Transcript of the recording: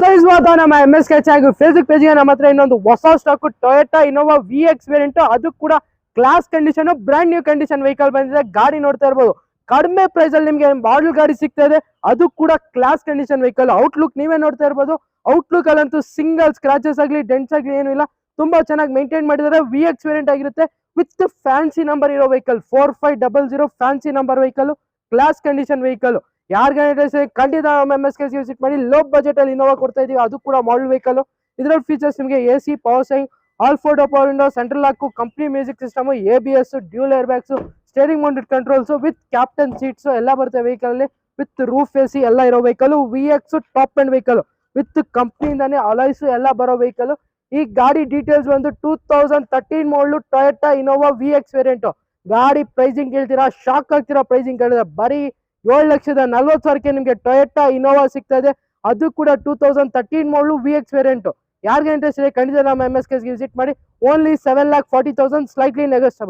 ನಮ್ಮ MSK channel Facebook page ಗೆ ನಮ್ಮ ಹತ್ರ ಇನ್ನೊಂದು ಹೊಸ stock Toyota Innova VX variant, ಅದು ಕೂಡ class condition, brand new condition vehicle ಬಂದಿದೆ. ಗಾಡಿ ನೋಡ್ತಾ ಇರಬಹುದು, ಕಡಿಮೆ ಪ್ರೈಸ್ ಅಲ್ಲಿ ನಿಮಗೆ ಮಾಡೆಲ್ ಗಾಡಿ ಸಿಗ್ತಾ ಇದೆ, ಅದು ಕೂಡ ಕ್ಲಾಸ್ ಕಂಡೀಷನ್ ವೆಹಿಕಲ್. ಔಟ್ಲುಕ್ ನೀವೇ ನೋಡ್ತಾ ಇರಬಹುದು, ಔಟ್ಲುಕ್ ಅಲ್ಲಂತೂ ಸಿಂಗಲ್ ಸ್ಕ್ರಾಚಸ್ ಆಗಲಿ ಡೆಂಟ್ಸ್ ಆಗಲಿ ಏನು ಇಲ್ಲ, ತುಂಬಾ ಚೆನ್ನಾಗಿ ಮೇಂಟೈನ್ ಮಾಡಿದ್ದಾರೆ. VX ವೇರಿಯಂಟ್ ಆಗಿರುತ್ತೆ ವಿತ್ ಫ್ಯಾನ್ಸಿ ನಂಬರ್ ಇರೋ vehicle, 4500 fancy number vehicle, class condition vehicle. ಯಾರಿಗಾದ್ರೆ ಖಂಡಿತ ನಮ್ಮ MSK ವಿಸಿಟ್ ಮಾಡಿ. ಲೋ ಬಜೆಟ್ ಅಲ್ಲಿ ಇನೋವಾ ಕೊಡ್ತಾ ಇದೀವಿ, ಅದು ಕೂಡ ಮಾಡೆಲ್ ವೆಹಿಕಲ್. ಇದರಲ್ಲಿ ಫೀಚರ್ಸ್ ನಿಮಗೆ AC, power steering, all 4 power window, central lock, company music system, ABS, dual air bags, steering mounted controls with captain seats ಎಲ್ಲ ಬರುತ್ತೆ ವೆಹಿಕಲ್ ಅಲ್ಲಿ. ವಿತ್ ರೂಫ್ AC ಎಲ್ಲ ಇರೋ vehicle. VX top end vehicle with ಕಂಪ್ನಿಯಿಂದಾನೆ alloys ಎಲ್ಲ ಬರೋ vehicle. ಈ ಗಾಡಿ ಡೀಟೇಲ್ಸ್ ಬಂದು 2013 ಮಾಡಲು ಟೊಯೋಟಾ ಇನೋವಾ VX ವೇರಿಯಂಟ್. ಗಾಡಿ ಪ್ರೈಸಿಂಗ್ ಕೇಳ್ತೀರಾ, ಶಾಕ್ ಆಗ್ತೀರಾ. ಪ್ರೈಸಿಂಗ್ ಕೇಳಿದ್ರೆ ಬರೀ 7,40,000ಕ್ಕೆ ನಿಮಗೆ ಟೊಯೋಟಾ ಇನೋವಾ ಸಿಗ್ತಾ ಇದೆ, ಅದು ಕೂಡ 2013 ಮಾಡಲು VX ವೇರಿಯಂಟ್. ಯಾರಿಗೆ ಇಂಟ್ರೆಸ್ಟ್ ಇದೆ ಖಂಡಿತ ನಮ್ಮ MSK ವಿಸಿಟ್ ಮಾಡಿ. Only 7,40,000, slightly negotiable.